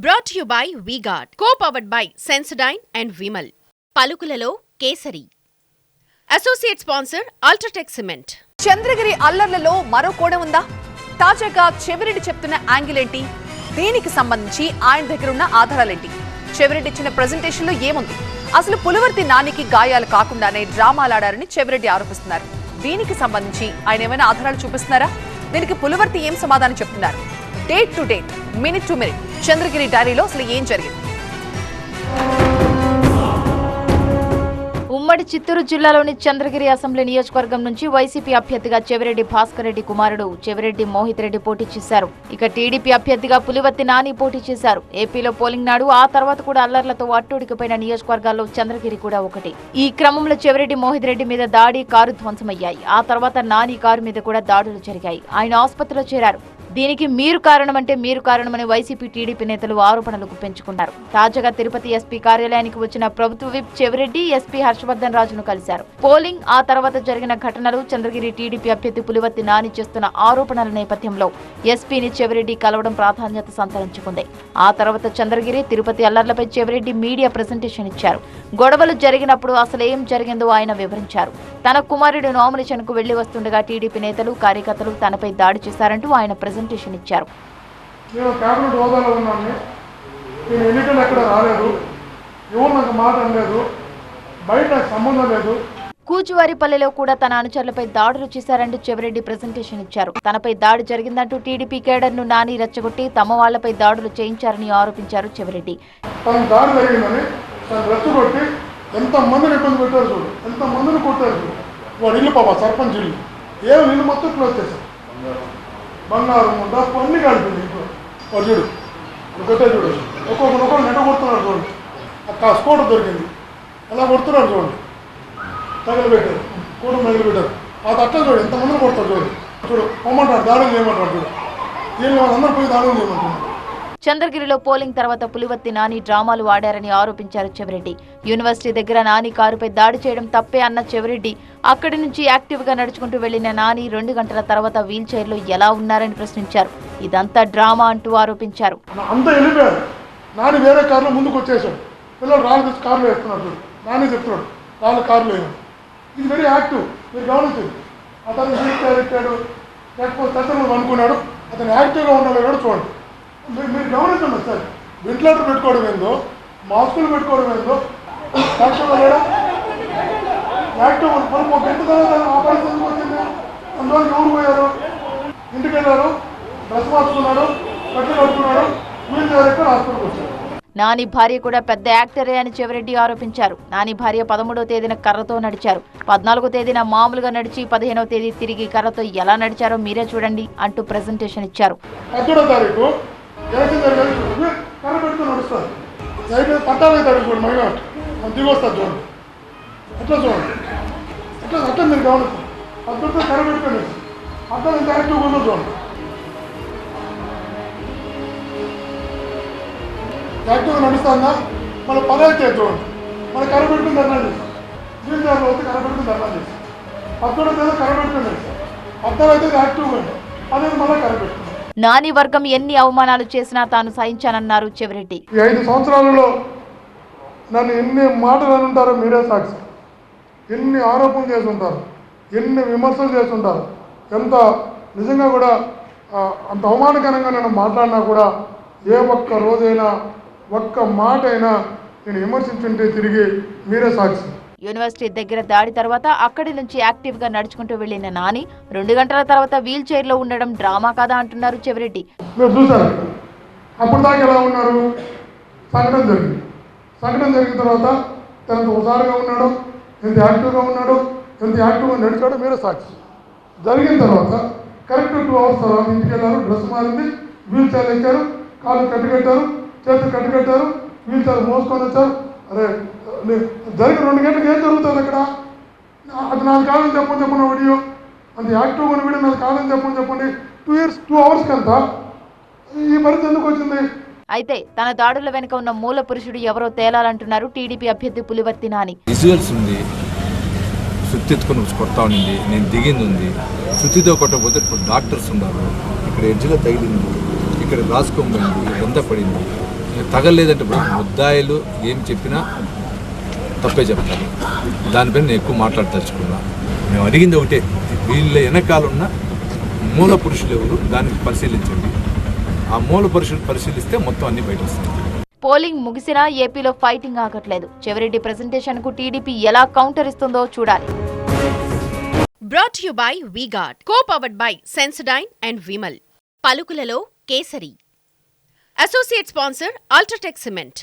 Brought to you by V-Guard, co-powered by Sensodyne and Vimal. పలుకులలో Kesari. Associate sponsor UltraTech cement. Chandragiri అల్లర్లలో మరో కోణం ఉందా? తాజాగా చెవిరెడ్డి చెప్తున్న యాంగిల్ ఏంటి? దీనికి సంబంధించి ఆయన దగ్గర ఉన్న ఆధారాలేంటి? చెవిరెడ్డి ఇచ్చిన ప్రెజెంటేషన్ లో ఏముంది? అసలు పులివర్తి నానికి గాయాలు కాకుండానే డ్రామాలాడారని చెవిరెడ్డి ఆరోపిస్తున్నారు. దీనికి సంబంధించి ఆయన ఏమైనా ఆధారాలు చూపిస్తున్నారా? దీనికి పులివర్తి ఏం సమాధానం చెప్తున్నారు? Date to date, minute to minute Chandragiri డైరీలో అసలు ఏం జరిగింది? ఉమ్మడి చిత్తూరు జిల్లాలోని చంద్రగిరి అసెంబ్లీ నియోజకవర్గం నుంచి వైసీపీ అభ్యర్థిగా చెవిరెడ్డి భాస్కర్ రెడ్డి కుమారుడు చెవిరెడ్డి మోహిత్ రెడ్డి పోటీ చేశారు. ఇక టీడీపీ అభ్యర్థిగా పులివర్తి నాని పోటీ చేశారు. ఏపీలో పోలింగ్ నాడు ఆ తర్వాత కూడా అల్లర్లతో అట్టుడికిపోయిన నియోజకవర్గాల్లో చంద్రగిరి కూడా ఒకటి. ఈ క్రమంలో చెవిరెడ్డి మోహిత్ రెడ్డి మీద దాడి, కారు ధ్వంసమయ్యాయి. ఆ తర్వాత నాని కారు మీద కూడా దాడులు జరిగాయి. ఆయన ఆసుపత్రిలో చేరారు. దీనికి మీరు కారణమంటే మీరు కారణమని వైసీపీ టీడీపీ నేతలు ఆరోపణలు పెంచుకున్నారు. తాజాగా తిరుపతి ఎస్పీ కార్యాలయానికి వచ్చిన ప్రభుత్వ విప్ చెవిరెడ్డి ఎస్పీ హర్షవర్ధన్ రాజును కలిశారు. పోలింగ్ ఆ తర్వాత జరిగిన ఘటనలు, చంద్రగిరి టీడీపీ అభ్యర్థి పులివర్తి నాని చేస్తున్న ఆరోపణల నేపథ్యంలో ఎస్పీని చెవిరెడ్డి కలవడం ప్రాధాన్యత సంతరించుకుంది. ఆ తర్వాత చంద్రగిరి, తిరుపతి అల్లర్లపై చెవిరెడ్డి మీడియా ప్రెజెంటేషన్ ఇచ్చారు. గొడవలు జరిగినప్పుడు అసలు ఏం జరిగిందో ఆయన వివరించారు. తన కుమారుడు నామినేషన్ కు వెళ్లి వస్తుండగా టీడీపీ నేతలు, కార్యకర్తలు తనపై దాడి చేశారంటూ ఆయన ప్రెజెంటేషన్ ఇచ్చారు. నేను క్యాబినెట్ హోదాలో ఉన్నాను. నేను ఎన్నికలు ఎక్కడ రాలేదు, ఎవరు నాకు మాట అనలేదు, బయట నాకు సంబంధం లేదు. కూచువారిపల్లెలో కూడా తన అనుచరులపై దాడులు చేశారంటూ చెవిరెడ్డి ప్రెజెంటేషన్ ఇచ్చారు. తనపై దాడి జరిగిందంటూ టీడీపీ కేడర్ను నాని రెచ్చగొట్టి తమ వాళ్లపై దాడులు చేయించారని ఆరోపించారు చెవిరెడ్డి. తన దాడి జరిగిందని తను రెచ్చగొట్టి ఎంతమందిని ఇబ్బంది పెట్టారు చూడు, ఎంతమందిని కొట్టారు చూడు. వాడు ఇల్లు పాప సర్పంచ్ ఇల్లు, ఏమి ఇల్లు మొత్తం క్లోజ్ చేశారు. బంగారం డబ్బు అన్ని కలిపింది ఇంట్లో. వాడు చూడు కొట్టే చూడు, ఒక్కొక్కరు నెట కొడుతున్నారు చూడండి. ఆ స్కూటర్ దొరికింది, అలా కొడుతున్నారు చూడండి. తగలబెట్టారు, కూడు తగలబెట్టారు. అది అట్లా చూడు, ఎంతమందిని కొడతారు చూడు. చూడు పొమ్మంటారు, దాడులు చేయమంటారు చూడు. వీళ్ళు అందరూ పోయి దాడులు చేయమంటున్నారు. చంద్రగిరిలో పోలింగ్ తర్వాత పులివర్తి నాని డ్రామాలు ఆడారని ఆరోపించారు చెవిరెడ్డి. యూనివర్సిటీ దగ్గర నాని కారుపై దాడి చేయడం తప్పే అన్న చెవిరెడ్డి అక్కడి నుంచి యాక్టివ్ గా నడుచుకుంటూ వెళ్లిన నాని 2 గంటల తర్వాత వీల్ చైర్ లో ఎలా ఉన్నారని ప్రశ్నించారు. ఇదంతా డ్రామా అంటూ ఆరోపించారు. అంతా వెళ్ళిపోయారు. నాని వేరే కారులో ముందుకు వచ్చేసాడు. పిల్లలు రాళ్ళు తెచ్చి కారులో వేస్తున్నాడు. నాని చెప్తున్నాడు రాళ్ళు కారులో వేయడం. ఇది వెరీ యాక్టివ్, మీరు గమనించండి. అతను వీల్ చైర్ ఎక్కాడు, లేకపోతే తట్టలు అనుకున్నాడు. అతను యాక్టివ్గా ఉన్నాడు కూడా చూడండి. మీరు గమనించండి సార్. వెంటిలేటర్ పెట్టుకోవడం ఏందో, మాస్కులు పెట్టుకోవడం ఏందో, యాక్టివ్గా లేడా? యాక్టివ్ మనం ఒక గంట తర్వాత ఆపరేషన్ ఎందుకు వచ్చింది? అందువల్ల ఎవరు పోయారు? ఇంటికి వెళ్ళారు, డ్రెస్ మార్చుకున్నాడు, కట్లు కట్టుకున్నాడు, వీల్ చైర్ ఎక్కడ హాస్పిటల్కి వచ్చారు. నాని భార్య కూడా పెద్ద యాక్టరే అని చెవిరెడ్డి ఆరోపించారు. నాని భార్య 13వ తేదీన కర్రతో నడిచారు, 14వ తేదీన మామూలుగా నడిచి 15వ తేదీ తిరిగి కర్రతో ఎలా నడిచారో మీరే చూడండి అంటూ ప్రెజెంటేషన్ ఇచ్చారు. 10వ తారీఖు ఎలక్షన్ జరిగే కర్ర పెట్టుకుని నడుస్తారు. అయితే 14వ తారీఖు చూడండి, మహిళ దిగి వస్తారు చూడండి. ఎట్లా చూడండి, అట్లా మీరు గమనిస్తారు. 10వ కర్ర పెట్టుకొని అట్లా ఎంత యాక్టివ్గా ఉందో చూడండి. యాక్టివ్గా నడుస్తుందా? మళ్ళీ 10వ తేదీ చూడండి, మళ్ళీ కర్ర పెట్టుకుని ధర్నా చేస్తాం. వీల్ చైర్లో అయితే కర్ర పెట్టుకుని ధర్నా చేస్తాం. 13వ తేదీ కర్ర పెట్టుకుని నడుస్తాం. 14వ తేదీ యాక్టివ్గా ఉంటాం, 15 మళ్ళీ కర్ర పెట్టుకుంటాం. నాని వర్గం ఎన్ని అవమానాలు చేసినా తాను సహించానన్నారు చెవిరెడ్డి. ఈ 5 సంవత్సరాలలో నన్ను ఎన్ని మాటలు అనుంటారో మీరే సాక్షి. ఎన్ని ఆరోపణలు చేసి ఉంటారు, ఎన్ని విమర్శలు చేసి ఉంటారు. ఎంత నిజంగా కూడా అంత అవమానకరంగా నన్ను మాట్లాడినా కూడా ఏ ఒక్క రోజైనా ఒక్క మాట అయినా నేను విమర్శించుంటే తిరిగి మీరే సాక్షి. యూనివర్సిటీ దగ్గర దాడి తర్వాత అక్కడి నుంచి యాక్టివ్ గా నడుచుకుంటూ వెళ్లిన నాని 2 గంటల తర్వాత వీల్ చైర్ లో ఉండడం డ్రామా కాదా అంటున్నారు చెవిరెడ్డి. మీరు చూసారు అప్పుడు దాకా ఎలా ఉన్నారు? సంఘటన జరిగింది. సంఘటన జరిగిన తర్వాత ఎంత హుషారుగా ఉన్నాడో, ఎంత యాక్టివ్గా ఉన్నాడో, ఎంత యాక్టివ్గా నడిచాడో మీరే సాక్షి. జరిగిన తర్వాత కరెక్ట్ 2 అవర్స్ తర్వాత ఇంటికి వెళ్ళారు, డ్రెస్ మారింది, వీల్ చైర్ ఎక్కారు, కాళ్ళు కట్టుకట్టారు, చేతులు కట్టుకట్టారు, వీల్ చైర్ మోసుకొని వచ్చారు. అరే జరిగిన 2 గంటలకు ఏం జరుగుతుంది అక్కడ? అది నాకు కాదని చెప్పండి వీడియో. అంత యాక్టివ్గా ఉన్న వీడియో నాకు కాదని చెప్పండి. 2 అవర్స్కి అంత ఈ పరిస్థితి ఎందుకు వచ్చింది? అయితే తన దాడుల వెనుక ఉన్న మూల పురుషుడు ఎవరో తేలాలంటున్నారు టీడీపీ అభ్యర్థి పులివర్తి నాని. విజువల్స్ ఉంది, సుత్తి ఎత్తుకొని కొడతా ఉండింది, నేను దిగింది ఉంది. సుత్తితో కొట్టకపోతే ఇప్పుడు డాక్టర్స్ ఉన్నారు. ఇక్కడ ఎడ్జ్లో తగిలింది, ఇక్కడ రాసుకోబడింది, ఎంత పడింది. తగలేదంటే ఇప్పుడు ముద్దాయిలు ఏం చెప్పినా తప్పే చెప్తారు. దానిపైన నేను ఎక్కువ మాట్లాడదలుచుకున్నా. మేము అడిగింది ఒకటే, వీళ్ళ వెనకాల ఉన్న మూల పురుషులు ఎవరు దాన్ని పరిశీలించండి. ఆ మూల పురుషులు పరిశీలిస్తే మొత్తం అన్ని బయట వస్తాయి. పోలింగ్ ముగిసినా ఏపీలో ఫైటింగ్ ఆగట్లేదు. చెవిరెడ్డి ప్రెజెంటేషన్ కు టీడీపీ ఎలా కౌంటర్ ఇస్తుందో చూడాలి. Brought you by V-Guard, co-powered by Sensodyne and Vimal. పలుకులలో Kesari. Associate sponsor UltraTech cement.